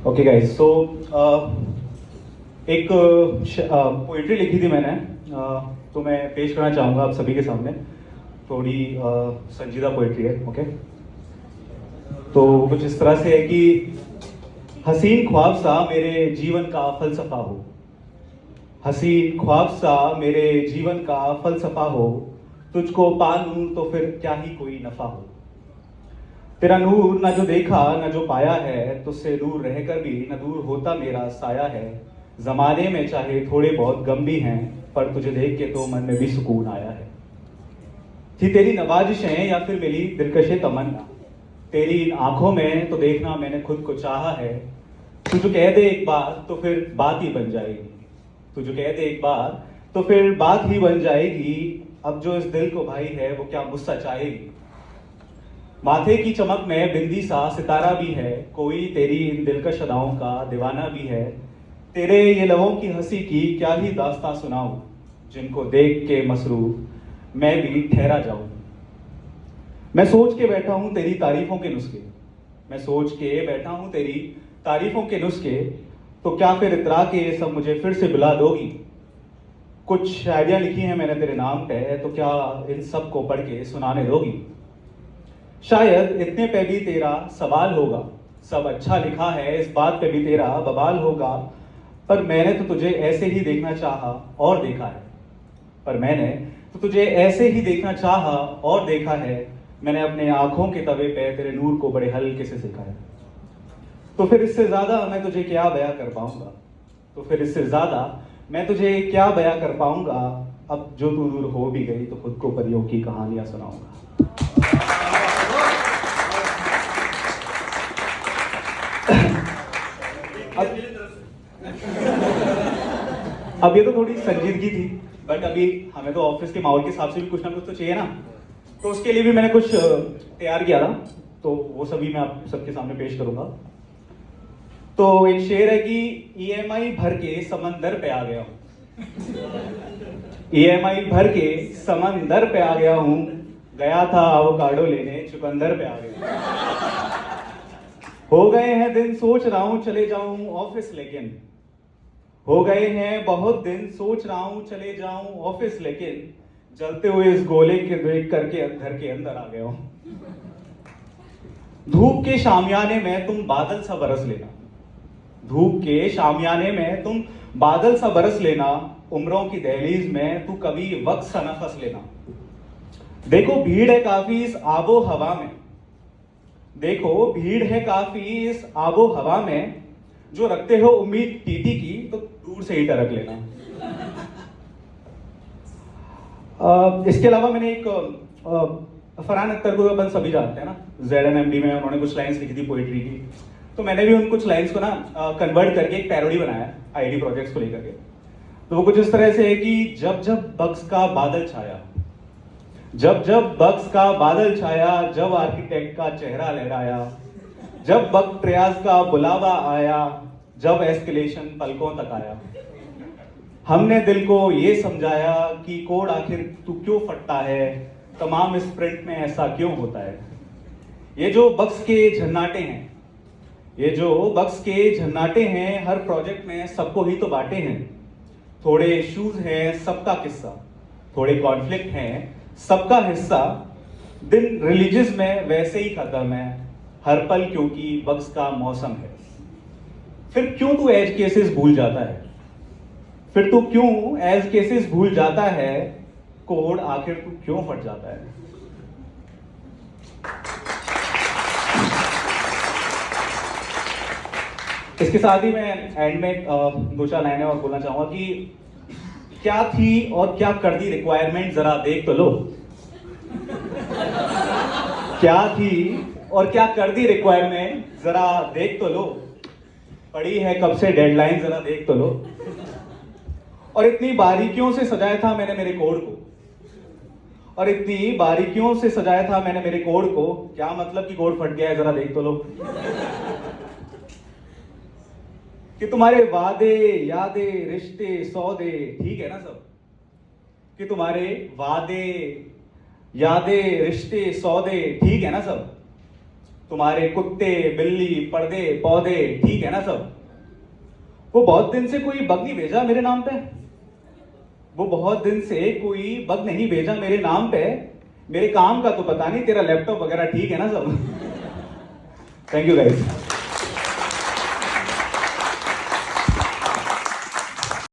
Okay guys, सो एक poetry लिखी थी मैंने, तो मैं पेश करना चाहूँगा आप सभी के सामने। थोड़ी संजीदा पोइट्री है, ओके। तो कुछ इस तरह से है कि हसीन ख्वाब सा मेरे जीवन का फलसफा हो, हसीन ख्वाब सा मेरे जीवन का फलसफा हो, तुझको पा लूं तो फिर क्या ही कोई नफा हो। तेरा नूर ना जो देखा ना जो पाया है, तुझसे दूर रहकर भी न दूर होता मेरा साया है। जमाने में चाहे थोड़े बहुत गम भी हैं, पर तुझे देख के तो मन में भी सुकून आया है। थी तेरी नवाजिशें या फिर मेरी दिलकशे तमन्ना, तेरी इन आंखों में तो देखना मैंने खुद को चाहा है। तू जो कह दे एक बार तो फिर बात ही बन जाएगी, तू जो कह दे एक बार तो फिर बात ही बन जाएगी। अब जो इस दिल को भाई है वो क्या मुझसे चाहेगी। माथे की चमक में बिंदी सा सितारा भी है, कोई तेरी इन दिलकश अदाओं का दीवाना भी है। तेरे ये लबों की हंसी की क्या ही दास्तां सुनाऊं, जिनको देख के मसरूफ मैं भी ठहरा जाऊं। मैं सोच के बैठा हूं तेरी तारीफों के नुस्खे, मैं सोच के बैठा हूं तेरी तारीफों के नुस्खे। तो क्या फिर इतरा के सब मुझे फिर से बुला दोगी। कुछ शायरियां लिखी हैं मैंने तेरे नाम पे, तो क्या इन सब को पढ़ के सुनाने दोगी। शायद इतने पे भी तेरा सवाल होगा, सब अच्छा लिखा है इस बात पे भी तेरा बवाल होगा। पर मैंने तो तुझे ऐसे ही देखना चाहा और देखा है, पर मैंने तो तुझे ऐसे ही देखना चाहा और देखा है। मैंने अपने आंखों के तवे पे तेरे नूर को बड़े हल्के से सिखा है। तो फिर इससे ज्यादा मैं तुझे क्या बयां कर पाऊंगा, तो फिर इससे ज्यादा मैं तुझे क्या बयां कर पाऊंगा। अब जो तू दूर हो भी गई तो खुद को परियों की कहानियां सुनाऊंगा। अब ये तो थोड़ी संजीदगी थी, बट अभी हमें तो ऑफिस के माहौल के हिसाब से भी कुछ ना कुछ तो चाहिए ना। तो उसके लिए भी मैंने कुछ तैयार किया था, तो वो सभी मैं आप सबके सामने पेश करूंगा। तो एक शेर है कि ईएमआई भर के समंदर पे आ गया हूं, ईएमआई भर के समंदर पे आ गया हूं। गया था एवोकाडो लेने, चुकंदर पे आ गया। हो गए हैं दिन सोच रहा हूं चले जाऊं ऑफिस, लेकिन हो गए हैं बहुत दिन सोच रहा हूं चले जाऊं ऑफिस, लेकिन जलते हुए इस गोले के देख करके घर के अंदर आ गया हूं। धूप के शामियाने में तुम बादल सा बरस लेना, धूप के शामियाने में तुम बादल सा बरस लेना। उम्रों की दहलीज में तू कभी वक्त सा नफस लेना। देखो भीड़ है काफी इस आबो हवा में, देखो भीड़ है काफी इस आबो हवा में। जो रखते हो उम्मीद टीटी की तो दूर से ही टरक लेना। इसके अलावा मैंने एक फरहान अख्तर को अपन सभी जानते हैं ना, ZNMD में उन्होंने कुछ लाइंस लिखी थी पोइट्री की। तो मैंने भी उन कुछ लाइंस को ना कन्वर्ट करके एक पैरोडी बनाया आईडी प्रोजेक्ट्स को लेकर के। तो वो कुछ इस तरह से है कि जब जब बग्स का बादल छाया, जब जब बग्स का बादल छाया, जब आर्किटेक्ट का चेहरा लहराया, जब बग ट्रियाज का बुलावा आया, जब एस्केलेशन पलकों तक आया। हमने दिल को ये समझाया कि कोड आखिर तू क्यों फटता है, तमाम स्प्रिंट में ऐसा क्यों होता है। ये जो बग्स के झन्नाटे हैं, ये जो बग्स के झन्नाटे हैं, हर प्रोजेक्ट में सबको ही तो बांटे हैं। थोड़े इश्यूज हैं सबका किस्सा, थोड़े कॉन्फ्लिक्ट हैं सबका हिस्सा। दिन रिलीजियस में वैसे ही खत्म है हर पल, क्योंकि बग्स का मौसम है। फिर क्यों तू एज केसेस भूल जाता है, फिर तू क्यों एज केसेस भूल जाता है, कोड आखिर तू क्यों फट जाता है। इसके साथ ही मैं एंड में दो चार लाइनें और बोलना चाहूंगा कि क्या थी और क्या कर दी रिक्वायरमेंट जरा देख तो लो। क्या थी और क्या कर दी रिक्वायरमेंट जरा देख तो लो। पड़ी है कब से डेडलाइन जरा देख तो लो। और इतनी बारीकियों से सजाया था मैंने मेरे कोड को, और इतनी बारीकियों से सजाया था मैंने मेरे कोड को। क्या मतलब कि कोड फट गया है जरा देख तो लो। कि तुम्हारे वादे यादे रिश्ते सौदे ठीक है ना सब, कि तुम्हारे वादे यादे रिश्ते सौदे ठीक है ना सब। तुम्हारे कुत्ते बिल्ली पर्दे पौधे ठीक है ना सब? वो बहुत दिन से कोई बग नहीं भेजा मेरे नाम पे। वो बहुत दिन से कोई बग नहीं भेजा मेरे नाम पे। मेरे काम का तो पता नहीं, तेरा लैपटॉप वगैरह ठीक है ना सब? Thank you guys.